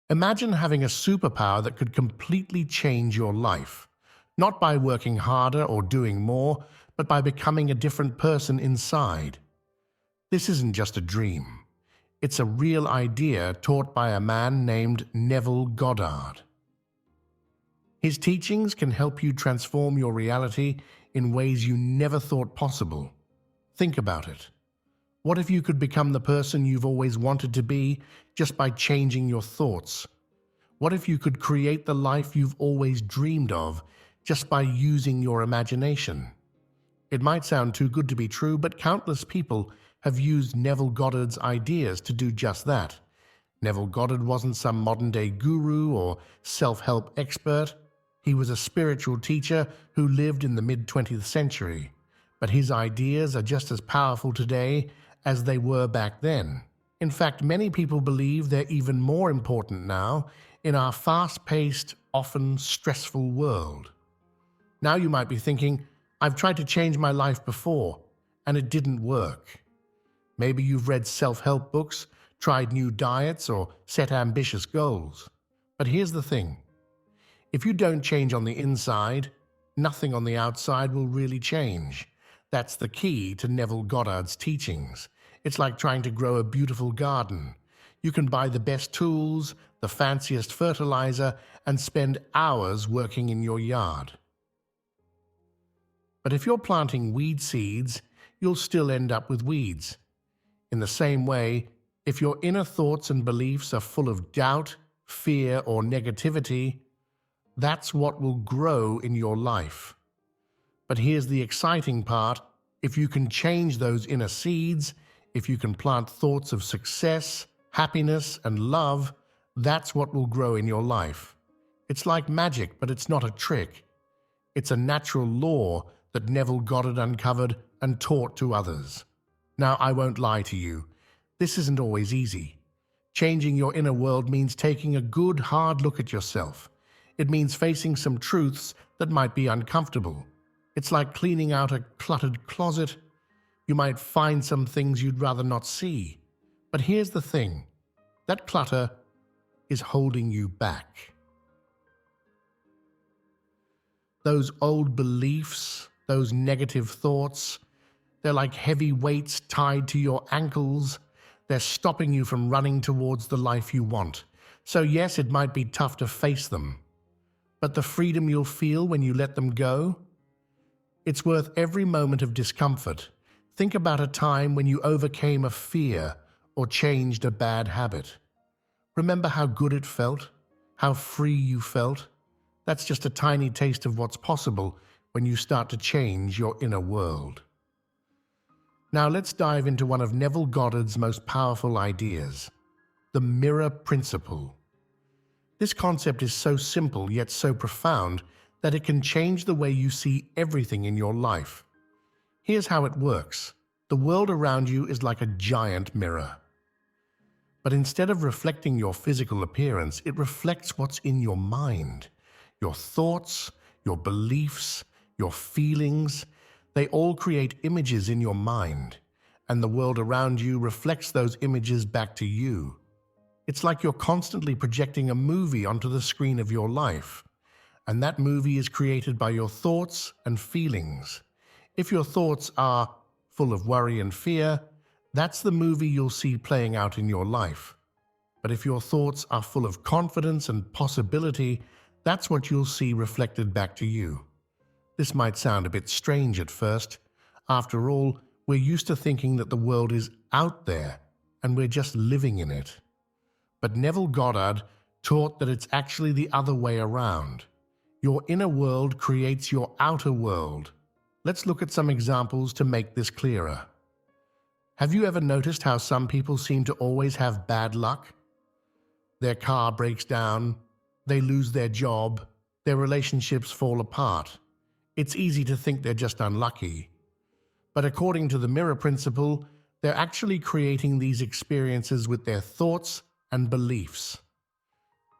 Imagine having a superpower that could completely change your life, not by working harder or doing more, but by becoming a different person inside. This isn't just a dream. It's a real idea taught by a man named Neville Goddard. His teachings can help you transform your reality in ways you never thought possible. Think about it. What if you could become the person you've always wanted to be just by changing your thoughts? What if you could create the life you've always dreamed of just by using your imagination? It might sound too good to be true, but countless people have used Neville Goddard's ideas to do just that. Neville Goddard wasn't some modern-day guru or self-help expert. He was a spiritual teacher who lived in the mid-20th century. But his ideas are just as powerful today as they were back then. In fact, many people believe they're even more important now in our fast-paced, often stressful world. Now you might be thinking, I've tried to change my life before, and it didn't work. Maybe you've read self-help books, tried new diets, or set ambitious goals. But here's the thing. If you don't change on the inside, nothing on the outside will really change. That's the key to Neville Goddard's teachings. It's like trying to grow a beautiful garden. You can buy the best tools, the fanciest fertilizer, and spend hours working in your yard. But if you're planting weed seeds, you'll still end up with weeds. In the same way, if your inner thoughts and beliefs are full of doubt, fear, or negativity, that's what will grow in your life. But here's the exciting part. If you can change those inner seeds, if you can plant thoughts of success, happiness, and love, that's what will grow in your life. It's like magic, but it's not a trick. It's a natural law that Neville Goddard uncovered and taught to others. Now, I won't lie to you. This isn't always easy. Changing your inner world means taking a good, hard look at yourself. It means facing some truths that might be uncomfortable. It's like cleaning out a cluttered closet. You might find some things you'd rather not see. But here's the thing. That clutter is holding you back. Those old beliefs, those negative thoughts, they're like heavy weights tied to your ankles. They're stopping you from running towards the life you want. So yes, it might be tough to face them. But the freedom you'll feel when you let them go, it's worth every moment of discomfort. Think about a time when you overcame a fear or changed a bad habit. Remember how good it felt? How free you felt? That's just a tiny taste of what's possible when you start to change your inner world. Now let's dive into one of Neville Goddard's most powerful ideas, the mirror principle. This concept is so simple yet so profound that it can change the way you see everything in your life. Here's how it works. The world around you is like a giant mirror. But instead of reflecting your physical appearance, it reflects what's in your mind. Your thoughts, your beliefs, your feelings, they all create images in your mind, and the world around you reflects those images back to you. It's like you're constantly projecting a movie onto the screen of your life, and that movie is created by your thoughts and feelings. If your thoughts are full of worry and fear, that's the movie you'll see playing out in your life. But if your thoughts are full of confidence and possibility, that's what you'll see reflected back to you. This might sound a bit strange at first. After all, we're used to thinking that the world is out there, and we're just living in it. But Neville Goddard taught that it's actually the other way around. Your inner world creates your outer world. Let's look at some examples to make this clearer. Have you ever noticed how some people seem to always have bad luck? Their car breaks down, they lose their job, their relationships fall apart. It's easy to think they're just unlucky. But according to the mirror principle, they're actually creating these experiences with their thoughts and beliefs.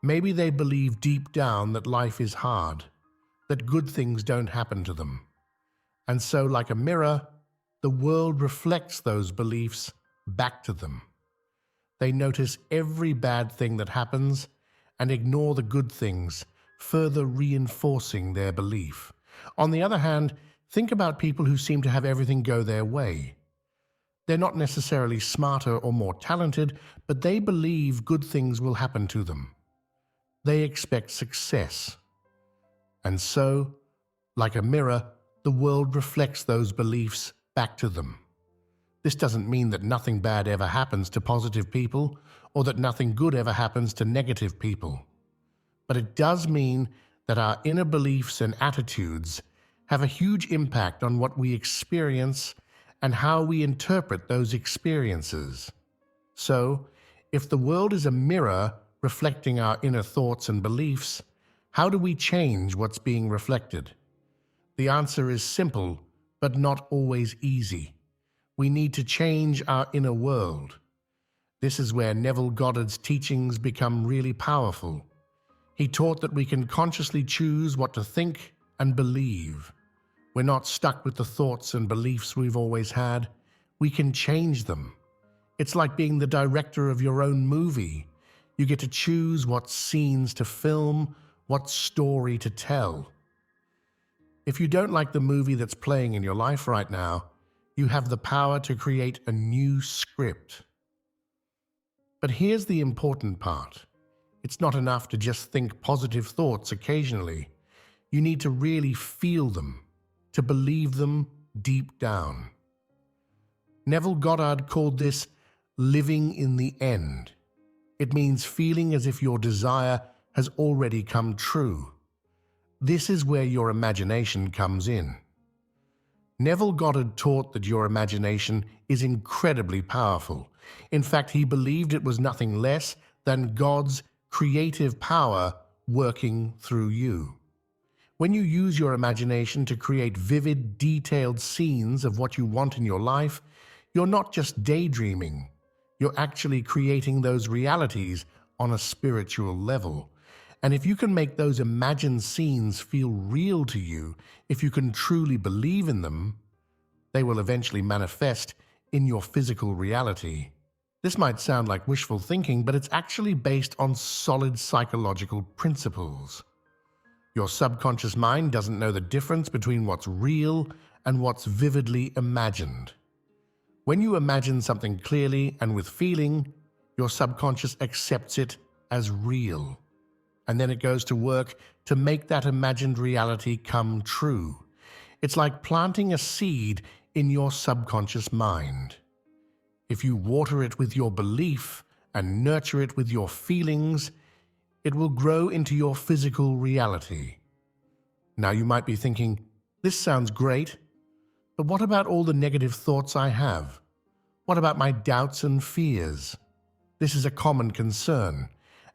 Maybe they believe deep down that life is hard, that good things don't happen to them. And so, like a mirror, the world reflects those beliefs back to them. They notice every bad thing that happens, and ignore the good things, further reinforcing their belief. On the other hand, think about people who seem to have everything go their way. They're not necessarily smarter or more talented, but they believe good things will happen to them. They expect success. And so, like a mirror, the world reflects those beliefs back to them. This doesn't mean that nothing bad ever happens to positive people or that nothing good ever happens to negative people. But it does mean that our inner beliefs and attitudes have a huge impact on what we experience and how we interpret those experiences. So, if the world is a mirror reflecting our inner thoughts and beliefs, how do we change what's being reflected? The answer is simple, but not always easy. We need to change our inner world. This is where Neville Goddard's teachings become really powerful. He taught that we can consciously choose what to think and believe. We're not stuck with the thoughts and beliefs we've always had. We can change them. It's like being the director of your own movie. You get to choose what scenes to film, what story to tell. If you don't like the movie that's playing in your life right now, you have the power to create a new script. But here's the important part. It's not enough to just think positive thoughts occasionally. You need to really feel them, to believe them deep down. Neville Goddard called this living in the end. It means feeling as if your desire has already come true. This is where your imagination comes in. Neville Goddard taught that your imagination is incredibly powerful. In fact, he believed it was nothing less than God's creative power working through you. When you use your imagination to create vivid, detailed scenes of what you want in your life, you're not just daydreaming. You're actually creating those realities on a spiritual level. And if you can make those imagined scenes feel real to you, if you can truly believe in them, they will eventually manifest in your physical reality. This might sound like wishful thinking, but it's actually based on solid psychological principles. Your subconscious mind doesn't know the difference between what's real and what's vividly imagined. When you imagine something clearly and with feeling, your subconscious accepts it as real. And then it goes to work to make that imagined reality come true. It's like planting a seed in your subconscious mind. If you water it with your belief and nurture it with your feelings, it will grow into your physical reality. Now you might be thinking, this sounds great, but what about all the negative thoughts I have? What about my doubts and fears? This is a common concern,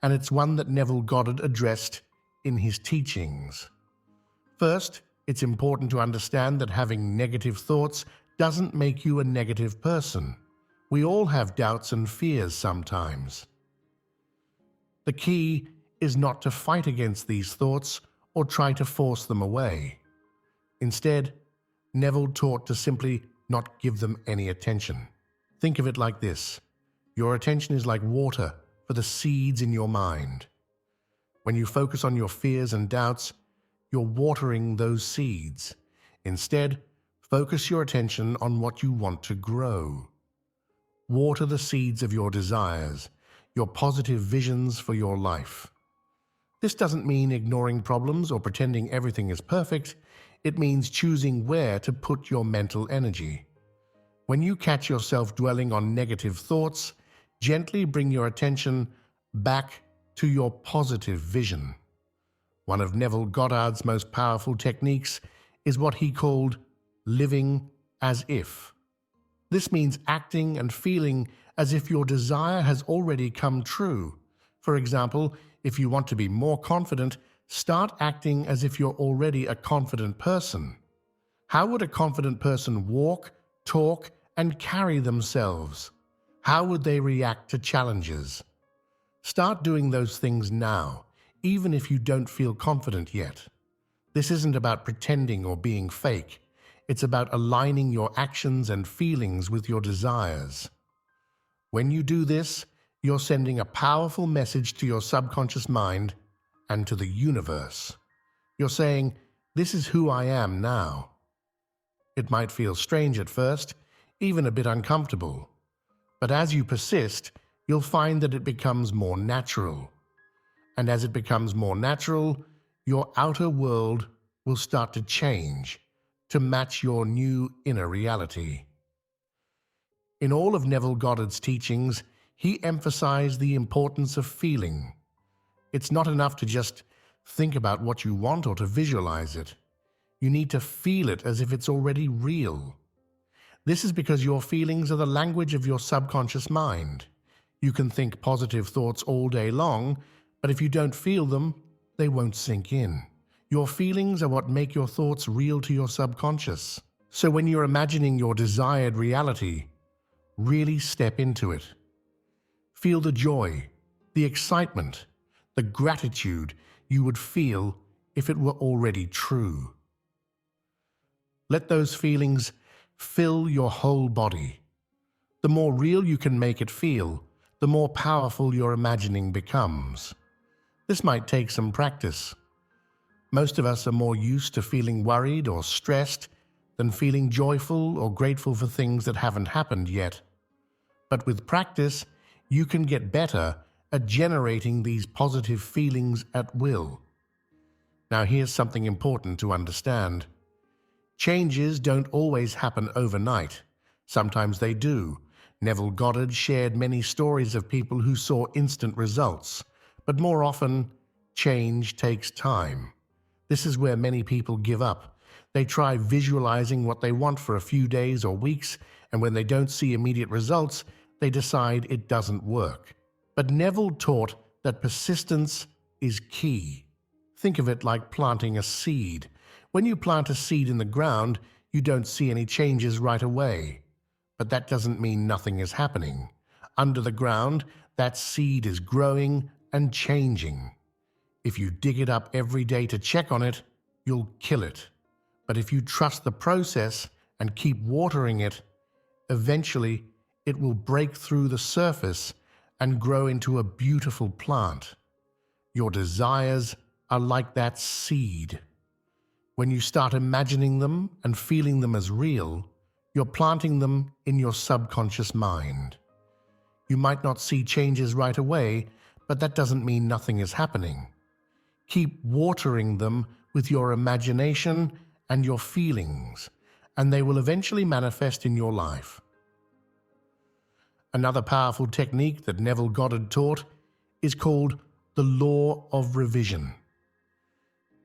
and it's one that Neville Goddard addressed in his teachings. First, it's important to understand that having negative thoughts doesn't make you a negative person. We all have doubts and fears sometimes. The key is not to fight against these thoughts or try to force them away. Instead, Neville taught to simply not give them any attention. Think of it like this. Your attention is like water for the seeds in your mind. When you focus on your fears and doubts, you're watering those seeds. Instead, focus your attention on what you want to grow. Water the seeds of your desires, your positive visions for your life. This doesn't mean ignoring problems or pretending everything is perfect. It means choosing where to put your mental energy. When you catch yourself dwelling on negative thoughts, gently bring your attention back to your positive vision. One of Neville Goddard's most powerful techniques is what he called living as if. This means acting and feeling as if your desire has already come true. For example, if you want to be more confident, start acting as if you're already a confident person. How would a confident person walk, talk, and carry themselves? How would they react to challenges? Start doing those things now, even if you don't feel confident yet. This isn't about pretending or being fake. It's about aligning your actions and feelings with your desires. When you do this, You're sending a powerful message to your subconscious mind and to the universe. You're saying, "This is who I am now." It might feel strange at first, even a bit uncomfortable. But as you persist, you'll find that it becomes more natural. And as it becomes more natural, your outer world will start to change to match your new inner reality. In all of Neville Goddard's teachings, he emphasized the importance of feeling. It's not enough to just think about what you want or to visualize it. You need to feel it as if it's already real. This is because your feelings are the language of your subconscious mind. You can think positive thoughts all day long, but if you don't feel them, they won't sink in. Your feelings are what make your thoughts real to your subconscious. So when you're imagining your desired reality, really step into it. Feel the joy, the excitement, the gratitude you would feel if it were already true. Let those feelings fill your whole body. The more real you can make it feel, the more powerful your imagining becomes. This might take some practice. Most of us are more used to feeling worried or stressed than feeling joyful or grateful for things that haven't happened yet. But with practice, you can get better at generating these positive feelings at will. Now here's something important to understand. Changes don't always happen overnight. Sometimes they do. Neville Goddard shared many stories of people who saw instant results, but more often, change takes time. This is where many people give up. They try visualizing what they want for a few days or weeks, and when they don't see immediate results, they decide it doesn't work. But Neville taught that persistence is key. Think of it like planting a seed. When you plant a seed in the ground, you don't see any changes right away. But that doesn't mean nothing is happening. Under the ground, that seed is growing and changing. If you dig it up every day to check on it, you'll kill it. But if you trust the process and keep watering it, eventually it will break through the surface and grow into a beautiful plant. Your desires are like that seed. When you start imagining them and feeling them as real, you're planting them in your subconscious mind. You might not see changes right away, but that doesn't mean nothing is happening. Keep watering them with your imagination and your feelings, and they will eventually manifest in your life. Another powerful technique that Neville Goddard taught is called the law of revision.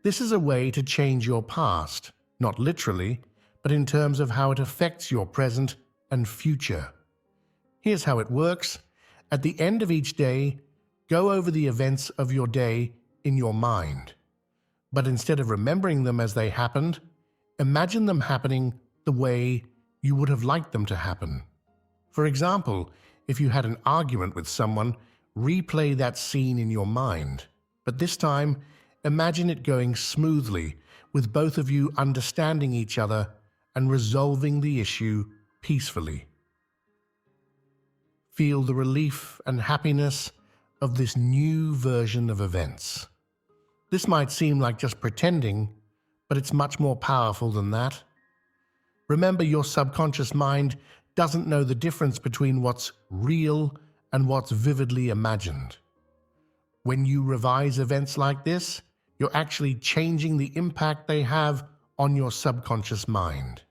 This is a way to change your past, not literally, but in terms of how it affects your present and future. Here's how it works. At the end of each day, go over the events of your day in your mind. But instead of remembering them as they happened, imagine them happening the way you would have liked them to happen. For example, if you had an argument with someone, replay that scene in your mind. But this time, imagine it going smoothly, with both of you understanding each other and resolving the issue peacefully. Feel the relief and happiness of this new version of events. This might seem like just pretending, but it's much more powerful than that. Remember, your subconscious mind doesn't know the difference between what's real and what's vividly imagined. When you revise events like this, you're actually changing the impact they have on your subconscious mind.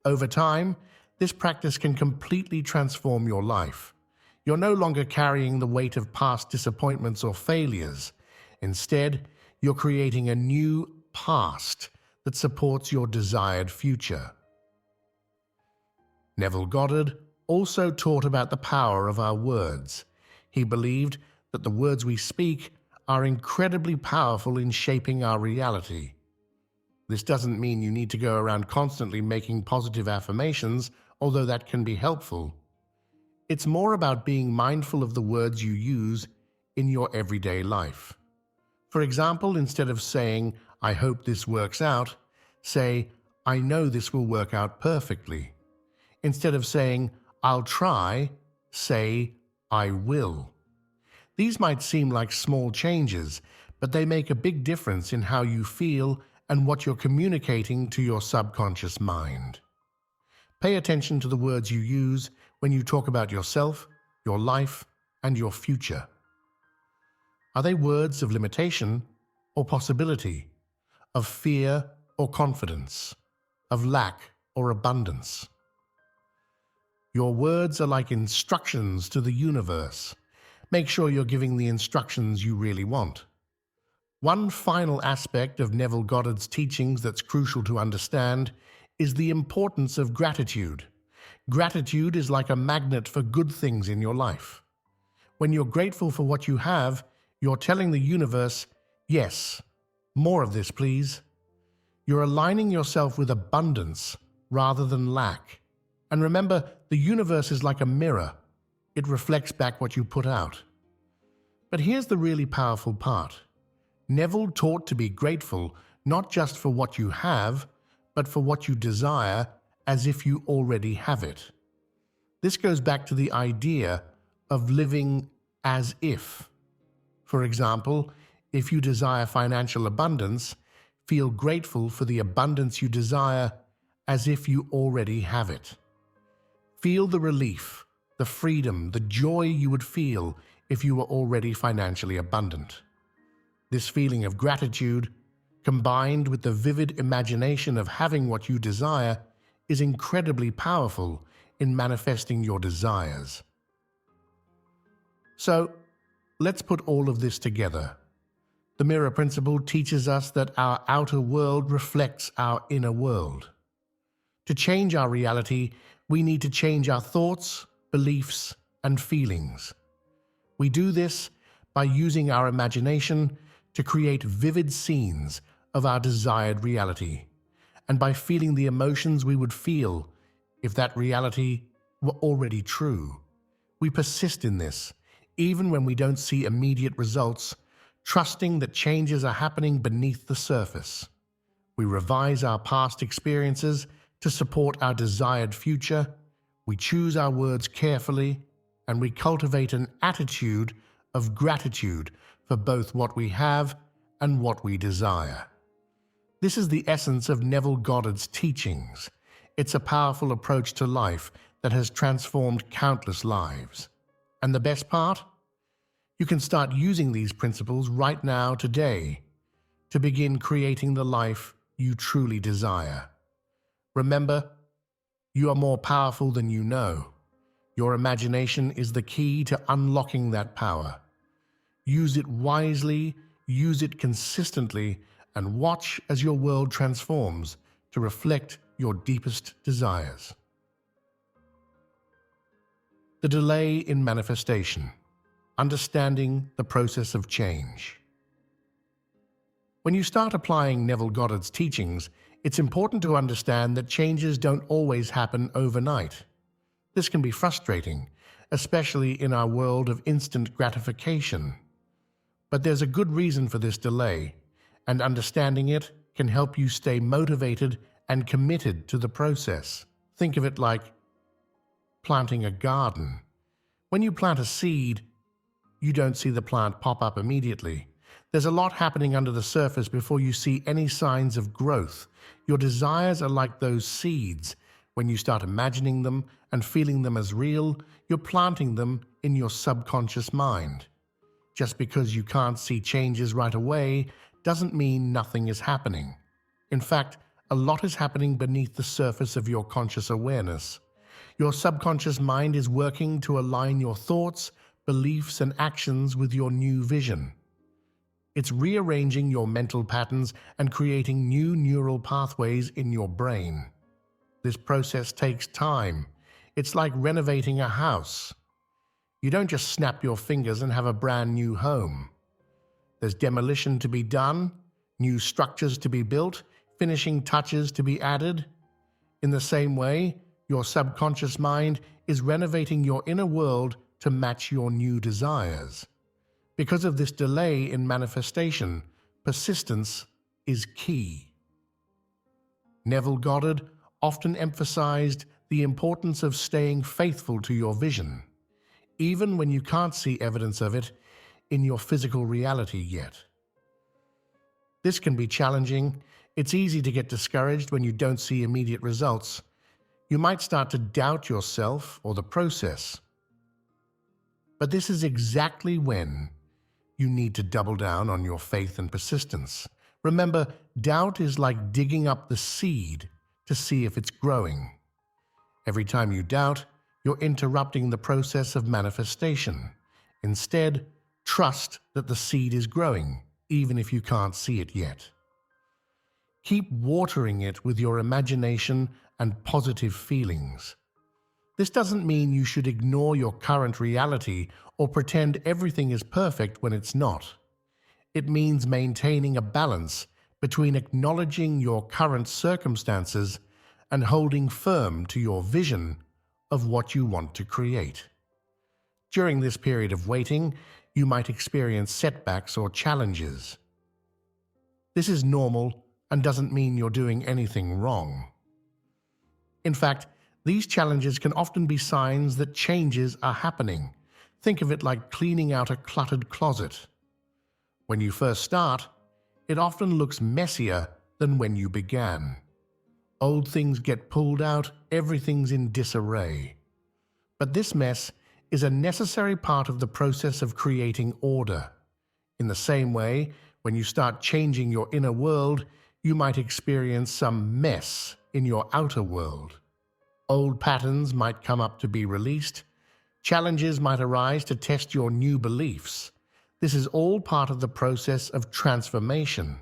Over time, this practice can completely transform your life. You're no longer carrying the weight of past disappointments or failures. Instead, you're creating a new past that supports your desired future. Neville Goddard also taught about the power of our words. He believed that the words we speak are incredibly powerful in shaping our reality. This doesn't mean you need to go around constantly making positive affirmations, although that can be helpful. It's more about being mindful of the words you use in your everyday life. For example, instead of saying, "I hope this works out," say, "I know this will work out perfectly." Instead of saying, "I'll try," say, I will. These might seem like small changes, but they make a big difference in how you feel and what you're communicating to your subconscious mind. Pay attention to the words you use when you talk about yourself, your life, and your future. Are they words of limitation or possibility, of fear or confidence, of lack or abundance? Your words are like instructions to the universe. Make sure you're giving the instructions you really want. One final aspect of Neville Goddard's teachings that's crucial to understand is the importance of gratitude. Gratitude is like a magnet for good things in your life. When you're grateful for what you have, you're telling the universe, yes, more of this, please. You're aligning yourself with abundance rather than lack. And remember, the universe is like a mirror. It reflects back what you put out. But here's the really powerful part. Neville taught to be grateful not just for what you have, but for what you desire as if you already have it. This goes back to the idea of living as if. For example, if you desire financial abundance, feel grateful for the abundance you desire as if you already have it. Feel the relief, the freedom, the joy you would feel if you were already financially abundant. This feeling of gratitude, combined with the vivid imagination of having what you desire, is incredibly powerful in manifesting your desires. So, let's put all of this together. The mirror principle teaches us that our outer world reflects our inner world. To change our reality, we need to change our thoughts, beliefs, and feelings. We do this by using our imagination to create vivid scenes of our desired reality, and by feeling the emotions we would feel if that reality were already true. We persist in this, even when we don't see immediate results, trusting that changes are happening beneath the surface. We revise our past experiences to support our desired future, we choose our words carefully, and we cultivate an attitude of gratitude for both what we have and what we desire. This is the essence of Neville Goddard's teachings. It's a powerful approach to life that has transformed countless lives. And the best part? You can start using these principles right now, today, to begin creating the life you truly desire. Remember, you are more powerful than you know. Your imagination is the key to unlocking that power. Use it wisely, use it consistently, and watch as your world transforms to reflect your deepest desires. The delay in manifestation. Understanding the process of change. When you start applying Neville Goddard's teachings, it's important to understand that changes don't always happen overnight. This can be frustrating, especially in our world of instant gratification. But there's a good reason for this delay, and understanding it can help you stay motivated and committed to the process. Think of it like planting a garden. When you plant a seed, you don't see the plant pop up immediately. There's a lot happening under the surface before you see any signs of growth. Your desires are like those seeds. When you start imagining them and feeling them as real, you're planting them in your subconscious mind. Just because you can't see changes right away doesn't mean nothing is happening. In fact, a lot is happening beneath the surface of your conscious awareness. Your subconscious mind is working to align your thoughts, beliefs, and actions with your new vision. It's rearranging your mental patterns and creating new neural pathways in your brain. This process takes time. It's like renovating a house. You don't just snap your fingers and have a brand new home. There's demolition to be done, new structures to be built, finishing touches to be added. In the same way, your subconscious mind is renovating your inner world to match your new desires. Because of this delay in manifestation, persistence is key. Neville Goddard often emphasized the importance of staying faithful to your vision. even when you can't see evidence of it in your physical reality yet. This can be challenging. It's easy to get discouraged when you don't see immediate results. You might start to doubt yourself or the process. But this is exactly when you need to double down on your faith and persistence. Remember, doubt is like digging up the seed to see if it's growing. Every time you doubt, you're interrupting the process of manifestation. Instead, trust that the seed is growing, even if you can't see it yet. Keep watering it with your imagination and positive feelings. This doesn't mean you should ignore your current reality or pretend everything is perfect when it's not. It means maintaining a balance between acknowledging your current circumstances and holding firm to your vision of what you want to create. During this period of waiting, you might experience setbacks or challenges. This is normal and doesn't mean you're doing anything wrong. In fact, these challenges can often be signs that changes are happening. Think of it like cleaning out a cluttered closet. When you first start, it often looks messier than when you began. Old things get pulled out, everything's in disarray. But this mess is a necessary part of the process of creating order. In the same way, when you start changing your inner world, you might experience some mess in your outer world. Old patterns might come up to be released. Challenges might arise to test your new beliefs. This is all part of the process of transformation.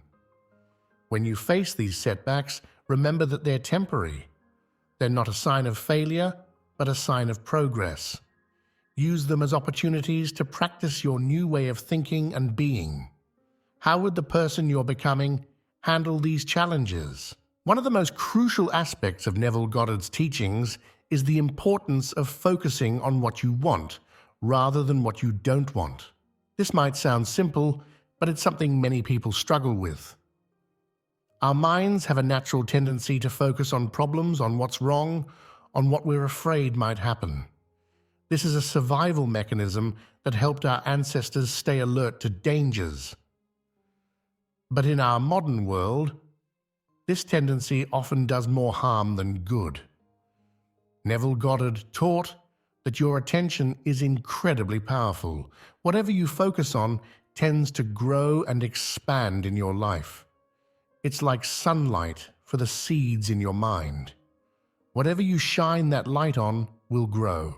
When you face these setbacks, remember that they're temporary. They're not a sign of failure, but a sign of progress. Use them as opportunities to practice your new way of thinking and being. How would the person you're becoming handle these challenges? One of the most crucial aspects of Neville Goddard's teachings is the importance of focusing on what you want rather than what you don't want. This might sound simple, but it's something many people struggle with. Our minds have a natural tendency to focus on problems, on what's wrong, on what we're afraid might happen. This is a survival mechanism that helped our ancestors stay alert to dangers. But in our modern world, this tendency often does more harm than good. Neville Goddard taught that your attention is incredibly powerful. Whatever you focus on tends to grow and expand in your life. It's like sunlight for the seeds in your mind. Whatever you shine that light on will grow.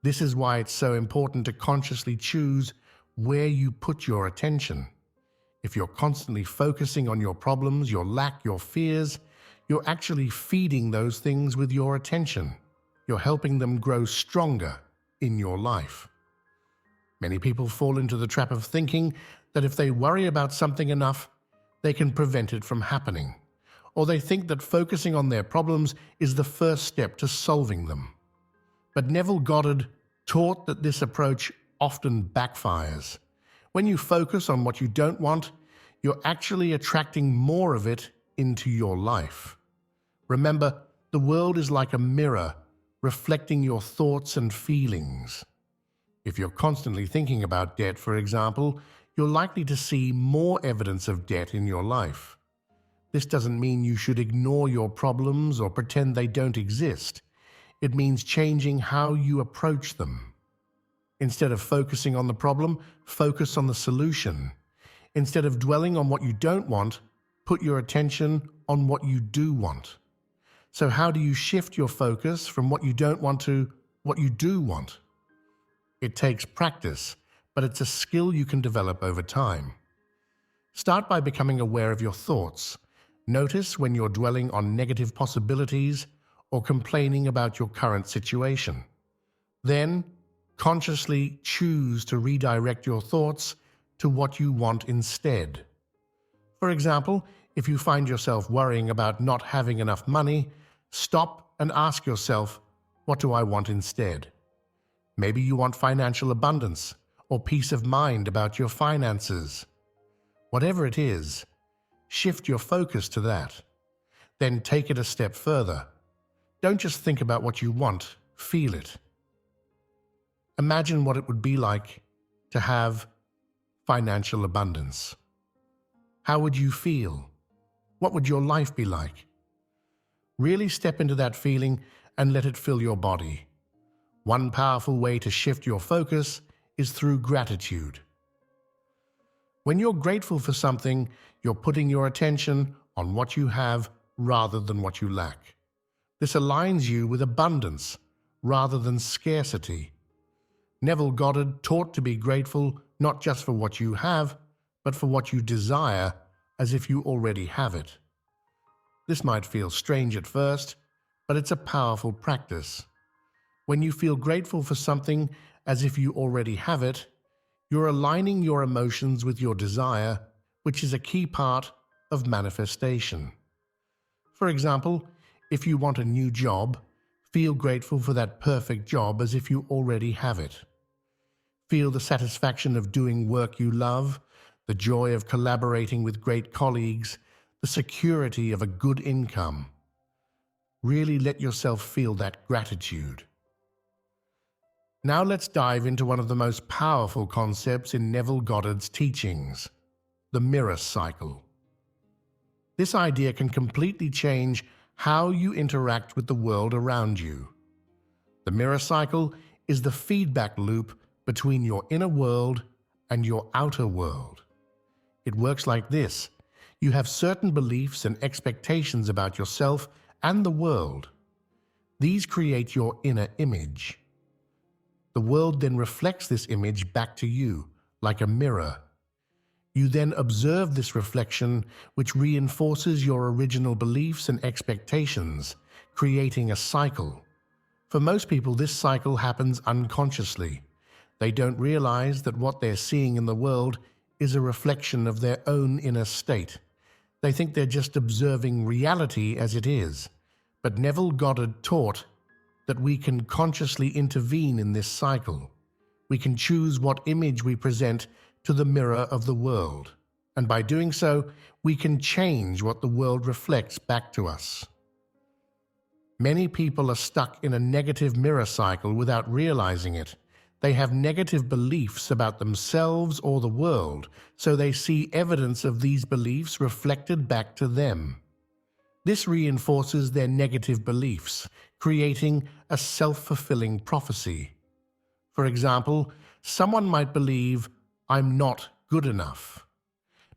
This is why it's so important to consciously choose where you put your attention. If you're constantly focusing on your problems, your lack, your fears, you're actually feeding those things with your attention. You're helping them grow stronger in your life. Many people fall into the trap of thinking that if they worry about something enough, they can prevent it from happening. Or they think that focusing on their problems is the first step to solving them. But Neville Goddard taught that this approach often backfires. When you focus on what you don't want, you're actually attracting more of it into your life. Remember, the world is like a mirror reflecting your thoughts and feelings. If you're constantly thinking about debt, for example, you're likely to see more evidence of debt in your life. This doesn't mean you should ignore your problems or pretend they don't exist. It means changing how you approach them. Instead of focusing on the problem, focus on the solution. Instead of dwelling on what you don't want, put your attention on what you do want. So how do you shift your focus from what you don't want to what you do want? It takes practice, but it's a skill you can develop over time. Start by becoming aware of your thoughts. Notice when you're dwelling on negative possibilities or complaining about your current situation. Then, consciously choose to redirect your thoughts to what you want instead. For example, if you find yourself worrying about not having enough money, stop and ask yourself, what do I want instead? Maybe you want financial abundance or peace of mind about your finances. Whatever it is, shift your focus to that. Then take it a step further. Don't just think about what you want, feel it. Imagine what it would be like to have financial abundance. How would you feel? What would your life be like? Really step into that feeling and let it fill your body. One powerful way to shift your focus is through gratitude. When you're grateful for something, you're putting your attention on what you have rather than what you lack. This aligns you with abundance rather than scarcity. Neville Goddard taught to be grateful not just for what you have, but for what you desire, as if you already have it. This might feel strange at first, but it's a powerful practice. When you feel grateful for something as if you already have it, you're aligning your emotions with your desire, which is a key part of manifestation. For example, if you want a new job, feel grateful for that perfect job as if you already have it. Feel the satisfaction of doing work you love, the joy of collaborating with great colleagues, the security of a good income. Really let yourself feel that gratitude. Now let's dive into one of the most powerful concepts in Neville Goddard's teachings, the mirror cycle. This idea can completely change how you interact with the world around you. The mirror cycle is the feedback loop between your inner world and your outer world. It works like this. You have certain beliefs and expectations about yourself and the world. These create your inner image. The world then reflects this image back to you, like a mirror. You then observe this reflection, which reinforces your original beliefs and expectations, creating a cycle. For most people, this cycle happens unconsciously. They don't realize that what they're seeing in the world is a reflection of their own inner state. They think they're just observing reality as it is. But Neville Goddard taught that we can consciously intervene in this cycle. We can choose what image we present to the mirror of the world. And by doing so, we can change what the world reflects back to us. Many people are stuck in a negative mirror cycle without realizing it. They have negative beliefs about themselves or the world, so they see evidence of these beliefs reflected back to them. This reinforces their negative beliefs, creating a self-fulfilling prophecy. For example, someone might believe, "I'm not good enough."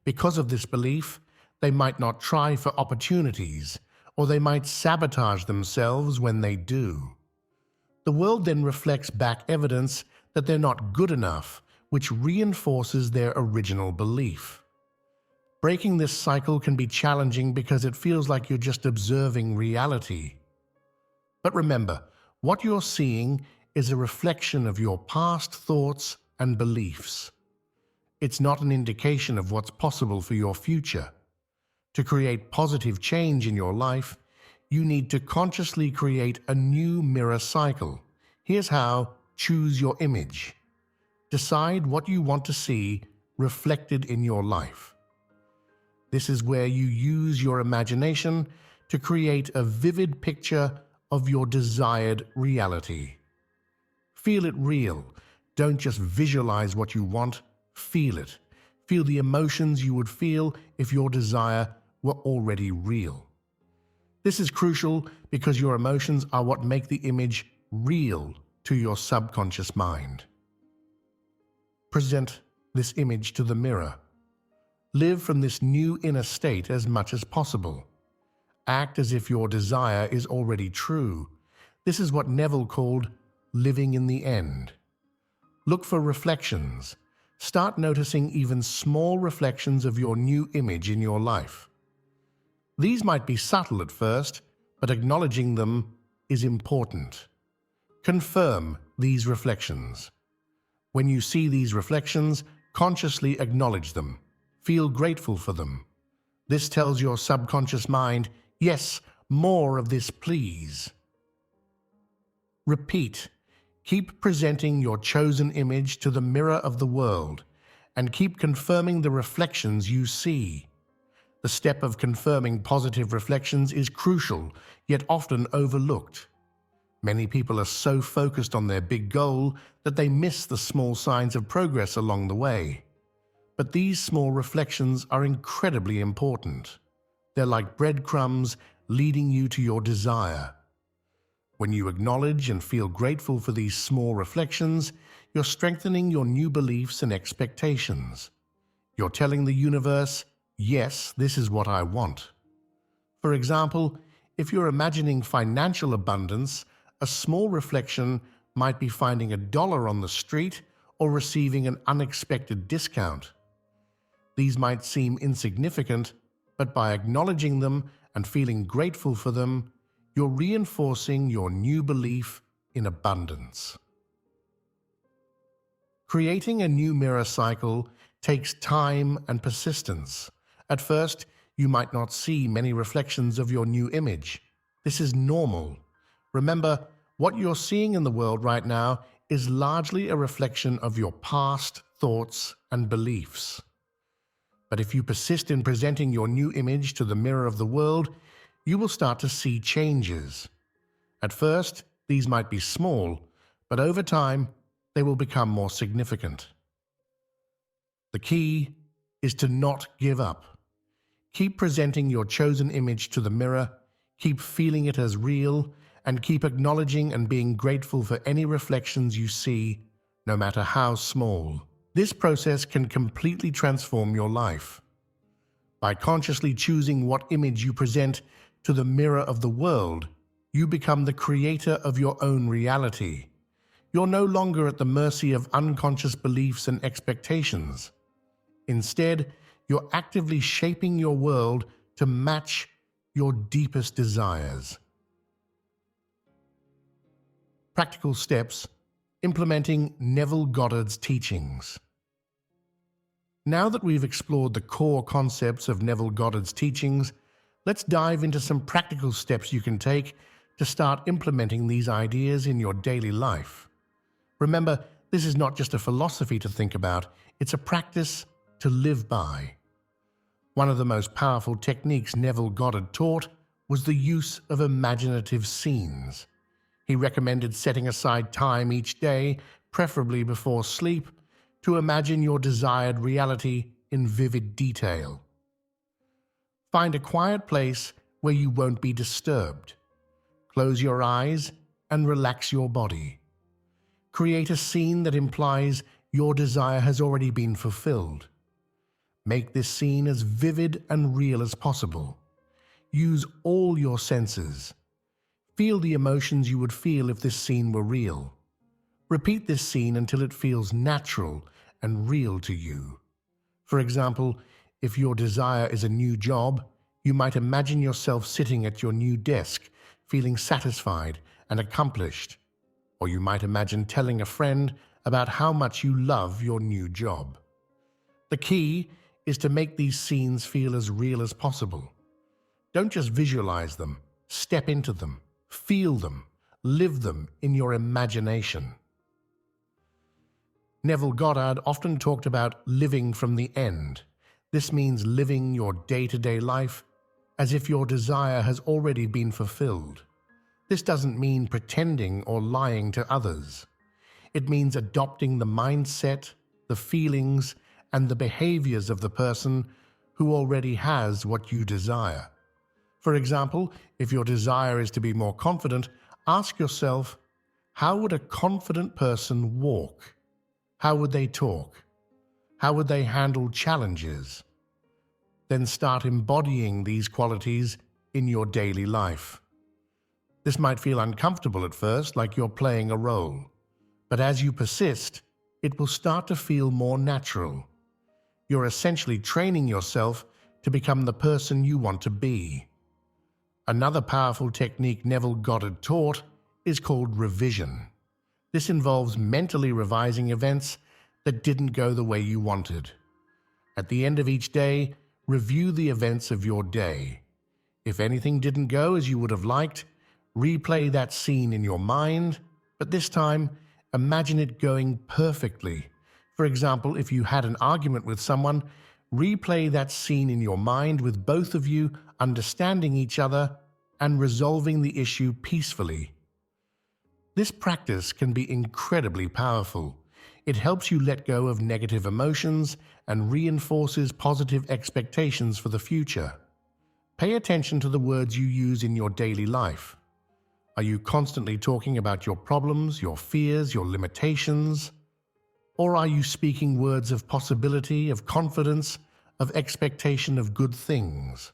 Because of this belief, they might not try for opportunities, or they might sabotage themselves when they do. The world then reflects back evidence that they're not good enough, which reinforces their original belief. Breaking this cycle can be challenging because it feels like you're just observing reality. But remember, what you're seeing is a reflection of your past thoughts and beliefs. It's not an indication of what's possible for your future. To create positive change in your life, you need to consciously create a new mirror cycle. Here's how: choose your image. Decide what you want to see reflected in your life. This is where you use your imagination to create a vivid picture of your desired reality. Feel it real. Don't just visualize what you want, feel it. Feel the emotions you would feel if your desire were already real. This is crucial because your emotions are what make the image real to your subconscious mind. Present this image to the mirror. Live from this new inner state as much as possible. Act as if your desire is already true. This is what Neville called living in the end. Look for reflections. Start noticing even small reflections of your new image in your life. These might be subtle at first, but acknowledging them is important. Confirm these reflections. When you see these reflections, consciously acknowledge them. Feel grateful for them. This tells your subconscious mind, "Yes, more of this, please." Repeat. Keep presenting your chosen image to the mirror of the world, and keep confirming the reflections you see. The step of confirming positive reflections is crucial, yet often overlooked. Many people are so focused on their big goal that they miss the small signs of progress along the way. But these small reflections are incredibly important. They're like breadcrumbs leading you to your desire. When you acknowledge and feel grateful for these small reflections, you're strengthening your new beliefs and expectations. You're telling the universe, yes, this is what I want. For example, if you're imagining financial abundance, a small reflection might be finding $1 on the street or receiving an unexpected discount. These might seem insignificant, but by acknowledging them and feeling grateful for them, you're reinforcing your new belief in abundance. Creating a new mirror cycle takes time and persistence. At first, you might not see many reflections of your new image. This is normal. Remember, what you're seeing in the world right now is largely a reflection of your past thoughts and beliefs. But if you persist in presenting your new image to the mirror of the world, you will start to see changes. At first, these might be small, but over time, they will become more significant. The key is to not give up. Keep presenting your chosen image to the mirror, keep feeling it as real, and keep acknowledging and being grateful for any reflections you see, no matter how small. This process can completely transform your life. By consciously choosing what image you present to the mirror of the world, you become the creator of your own reality. You're no longer at the mercy of unconscious beliefs and expectations. Instead, you're actively shaping your world to match your deepest desires. Practical steps: implementing Neville Goddard's teachings. Now that we've explored the core concepts of Neville Goddard's teachings, let's dive into some practical steps you can take to start implementing these ideas in your daily life. Remember, this is not just a philosophy to think about, it's a practice to live by. One of the most powerful techniques Neville Goddard taught was the use of imaginative scenes. He recommended setting aside time each day, preferably before sleep, to imagine your desired reality in vivid detail. Find a quiet place where you won't be disturbed. Close your eyes and relax your body. Create a scene that implies your desire has already been fulfilled. Make this scene as vivid and real as possible. Use all your senses. Feel the emotions you would feel if this scene were real. Repeat this scene until it feels natural and real to you. For example, if your desire is a new job, you might imagine yourself sitting at your new desk, feeling satisfied and accomplished. Or you might imagine telling a friend about how much you love your new job. The key is to make these scenes feel as real as possible. Don't just visualize them, step into them, feel them, live them in your imagination. Neville Goddard often talked about living from the end. This means living your day-to-day life as if your desire has already been fulfilled. This doesn't mean pretending or lying to others. It means adopting the mindset, the feelings, and the behaviors of the person who already has what you desire. For example, if your desire is to be more confident, ask yourself, how would a confident person walk? How would they talk? How would they handle challenges? Then start embodying these qualities in your daily life. This might feel uncomfortable at first, like you're playing a role. But as you persist, it will start to feel more natural. You're essentially training yourself to become the person you want to be. Another powerful technique Neville Goddard taught is called revision. This involves mentally revising events that didn't go the way you wanted. At the end of each day, review the events of your day. If anything didn't go as you would have liked, replay that scene in your mind, but this time, imagine it going perfectly. For example, if you had an argument with someone, replay that scene in your mind with both of you understanding each other and resolving the issue peacefully. This practice can be incredibly powerful. It helps you let go of negative emotions and reinforces positive expectations for the future. Pay attention to the words you use in your daily life. Are you constantly talking about your problems, your fears, your limitations? Or are you speaking words of possibility, of confidence, of expectation of good things?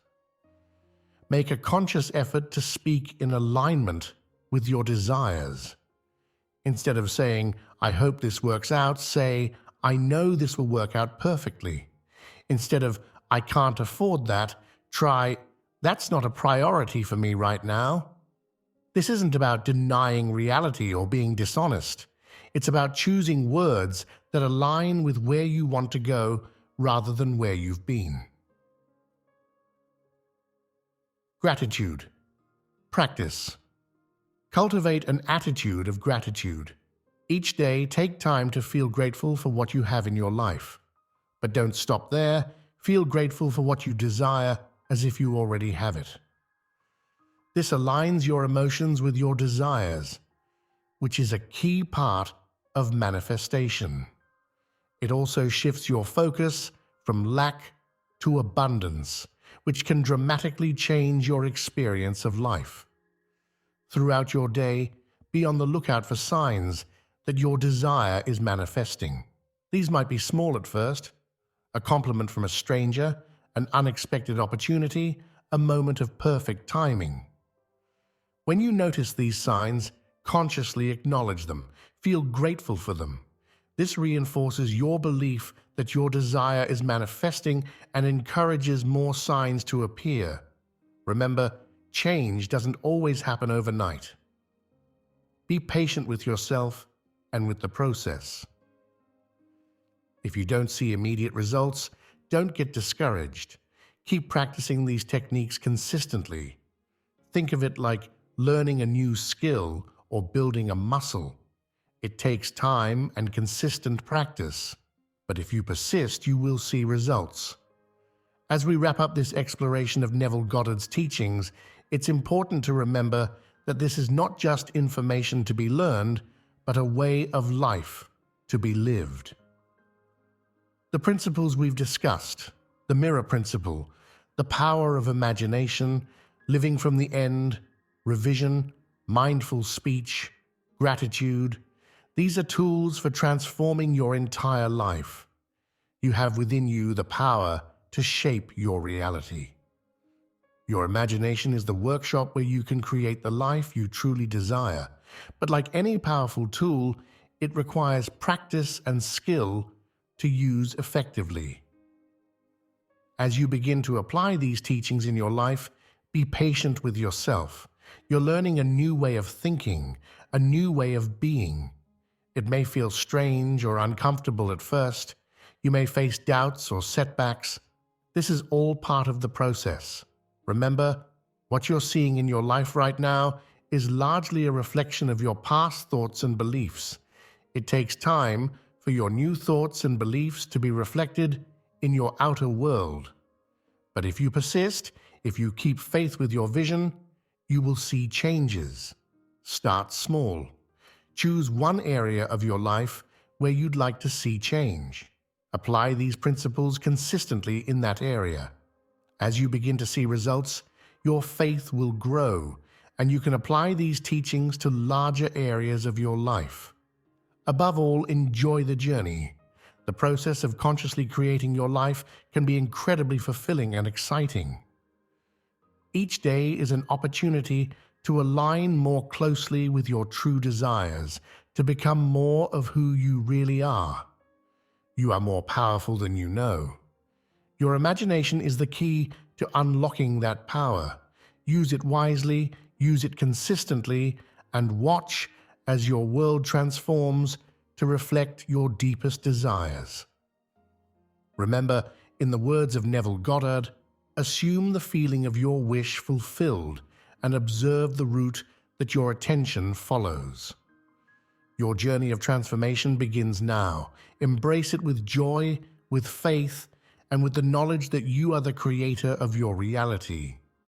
Make a conscious effort to speak in alignment with your desires. Instead of saying, "I hope this works out," say, "I know this will work out perfectly." Instead of, "I can't afford that," try, "That's not a priority for me right now." This isn't about denying reality or being dishonest. It's about choosing words that align with where you want to go rather than where you've been. Gratitude. Practice. Cultivate an attitude of gratitude. Each day, take time to feel grateful for what you have in your life. But don't stop there. Feel grateful for what you desire as if you already have it. This aligns your emotions with your desires, which is a key part of manifestation. It also shifts your focus from lack to abundance, which can dramatically change your experience of life. Throughout your day, be on the lookout for signs that your desire is manifesting. These might be small at first: a compliment from a stranger, an unexpected opportunity, a moment of perfect timing. When you notice these signs, consciously acknowledge them. Feel grateful for them. This reinforces your belief that your desire is manifesting and encourages more signs to appear. Remember, change doesn't always happen overnight. Be patient with yourself and with the process. If you don't see immediate results, don't get discouraged. Keep practicing these techniques consistently. Think of it like learning a new skill or building a muscle. It takes time and consistent practice, but if you persist, you will see results. As we wrap up this exploration of Neville Goddard's teachings, it's important to remember that this is not just information to be learned, but a way of life to be lived. The principles we've discussed, the mirror principle, the power of imagination, living from the end, revision, mindful speech, gratitude, these are tools for transforming your entire life. You have within you the power to shape your reality. Your imagination is the workshop where you can create the life you truly desire. But like any powerful tool, it requires practice and skill to use effectively. As you begin to apply these teachings in your life, be patient with yourself. You're learning a new way of thinking, a new way of being. It may feel strange or uncomfortable at first. You may face doubts or setbacks. This is all part of the process. Remember, what you're seeing in your life right now is largely a reflection of your past thoughts and beliefs. It takes time for your new thoughts and beliefs to be reflected in your outer world. But if you persist, if you keep faith with your vision, you will see changes. Start small. Choose one area of your life where you'd like to see change. Apply these principles consistently in that area. As you begin to see results, your faith will grow, and you can apply these teachings to larger areas of your life. Above all, enjoy the journey. The process of consciously creating your life can be incredibly fulfilling and exciting. Each day is an opportunity to align more closely with your true desires, to become more of who you really are. You are more powerful than you know. Your imagination is the key to unlocking that power. Use it wisely, use it consistently, and watch as your world transforms to reflect your deepest desires. Remember, in the words of Neville Goddard, assume the feeling of your wish fulfilled and observe the route that your attention follows. Your journey of transformation begins now. Embrace it with joy, with faith, and with the knowledge that you are the creator of your reality.